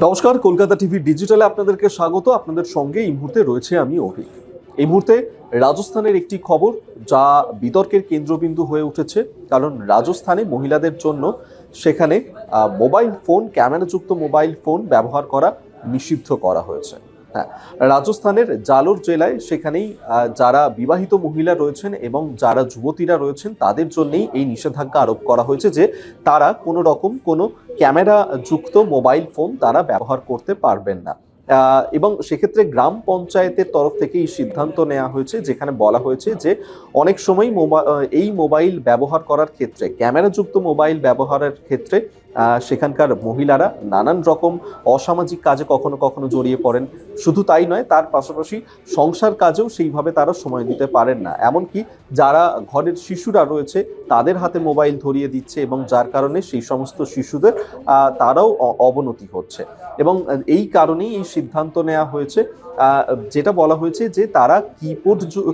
নমস্কার, কলকাতা টিভি ডিজিটালে আপনাদেরকে স্বাগত। আপনাদের সঙ্গে এই মুহূর্তে রয়েছে আমি অভিক। এই মুহূর্তে রাজস্থানের একটি খবর যা বিতর্কের কেন্দ্রবিন্দু হয়ে উঠেছে, কারণ রাজস্থানে মহিলাদের জন্য সেখানে মোবাইল ফোন, ক্যামেরাযুক্ত মোবাইল ফোন ব্যবহার করা নিষিদ্ধ করা হয়েছে। হ্যাঁ, রাজস্থানের জালোর জেলায় সেখানেই যারা বিবাহিত মহিলা রয়েছেন এবং যারা যুবতীরা রয়েছেন তাদের জন্যই এই নিষেধাজ্ঞা আরোপ করা হয়েছে যে তারা কোনো রকম কোনো ক্যামেরা যুক্ত মোবাইল ফোন তারা ব্যবহার করতে পারবেন না। এবং সেক্ষেত্রে গ্রাম পঞ্চায়েতের তরফ থেকে এই সিদ্ধান্ত নেওয়া হয়েছে, যেখানে বলা হয়েছে যে অনেক সময় এই মোবাইল ব্যবহার করার ক্ষেত্রে, ক্যামেরাযুক্ত মোবাইল ব্যবহারের ক্ষেত্রে সেখানকার মহিলারা নানান রকম অসামাজিক কাজে কখনো কখনো জড়িয়ে পড়েন। শুধু তাই নয়, তার পাশাপাশি সংসার কাজেও সেইভাবে তারা সময় দিতে পারেন না। এমনকি যারা ঘরের শিশুরা রয়েছে তাদের হাতে মোবাইল ধরিয়ে দিচ্ছে এবং যার কারণে সেই সমস্ত শিশুদের তারাও অবনতি হচ্ছে। এবং এই কারণেই এই সিদ্ধান্ত নেওয়া হয়েছে, যেটা বলা হয়েছে যে তারা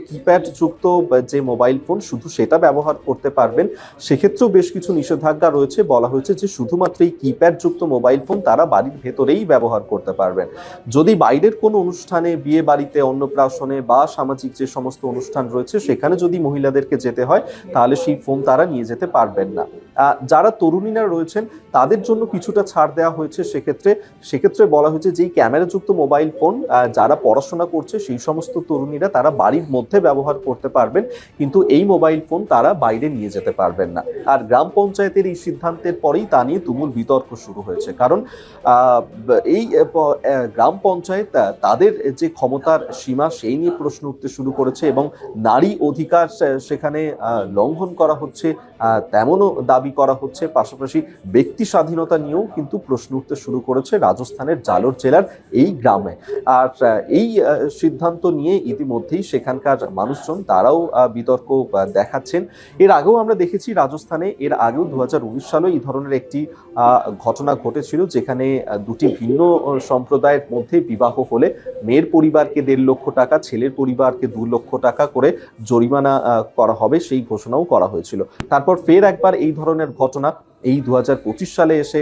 কিপ্যাড যুক্ত যে মোবাইল ফোন শুধু সেটা ব্যবহার করতে পারবেন। সেক্ষেত্রেও বেশ কিছু নিষেধাজ্ঞা রয়েছে। বলা হয়েছে যে শুধুমাত্র এই কিপ্যাড যুক্ত মোবাইল ফোন তারা বাড়ির ভেতরেই ব্যবহার করতে পারবেন। যদি বাইরের কোনো অনুষ্ঠানে, বিয়ে বাড়িতে, অন্নপ্রাশনে বা সামাজিক যে সমস্ত অনুষ্ঠান রয়েছে সেখানে যদি মহিলাদেরকে যেতে হয় তাহলে সেই ফোন তারা নিয়ে যেতে পারবেন না। যারা তরুণীরা রয়েছেন তাদের জন্য কিছুটা ছাড় দেওয়া হয়েছে। সেক্ষেত্রে বলা হয়েছে যে এই ক্যামেরাযুক্ত মোবাইল ফোন যারা পড়াশোনা করছে সেই সমস্ত তরুণীরা তারা বাড়ির মধ্যে ব্যবহার করতে পারবেন, কিন্তু এই মোবাইল ফোন তারা বাইরে নিয়ে যেতে পারবেন না। আর গ্রাম পঞ্চায়েতের এই সিদ্ধান্তের পরেই তা নিয়ে তুমুল বিতর্ক শুরু হয়েছে, কারণ এই গ্রাম পঞ্চায়েত তাদের যে ক্ষমতার সীমা সেই নিয়ে প্রশ্ন উঠতে শুরু করেছে এবং নারী অধিকার সেখানে লঙ্ঘন করা হচ্ছে তেমনও দাবি করা হচ্ছে। পাশাপাশি ব্যক্তি স্বাধীনতা নিয়েও কিন্তু প্রশ্ন উঠতে শুরু করেছে রাজস্থানের জালোর জেলার এই গ্রামে। আর এই সিদ্ধান্ত নিয়ে ইতিমধ্যেই সেখানকার মানুষজন তারাও বিতর্ক দেখাচ্ছেন। এর আগেও আমরা দেখেছি রাজস্থানে, এর আগেও 2019 সালে এই ধরনের একটি ঘটনা ঘটেছিল, যেখানে দুটি ভিন্ন সম্প্রদায়ের মধ্যে বিবাহ হলে মেয়ের পরিবারকে 1.5 লক্ষ টাকা, ছেলের পরিবারকে 2 লক্ষ টাকা করে জরিমানা করা হবে সেই ঘোষণাও করা হয়েছিল। তারপর ফের একবার এই ধরনের ঘটনা এই 2025 সালে এসে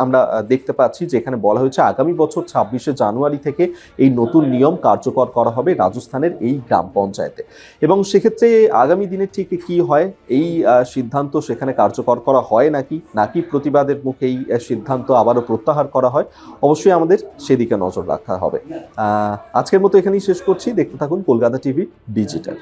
আমরা দেখতে পাচ্ছি, যেখানে বলা হয়েছে আগামী বছর 26শে জানুয়ারি থেকে এই নতুন নিয়ম কার্যকর করা হবে রাজস্থানের এই গ্রাম পঞ্চায়েতে। এবং সেক্ষেত্রে আগামী দিনে ঠিক কি হয়, এই সিদ্ধান্ত সেখানে কার্যকর করা হয় নাকি প্রতিবাদের মুখে এই সিদ্ধান্ত আবারও প্রত্যাহার করা হয়, অবশ্যই আমাদের সেদিকে নজর রাখা হবে। আজকের মতো এখানেই শেষ করছি। দেখতে থাকুন কলকাতা টিভি ডিজিটাল।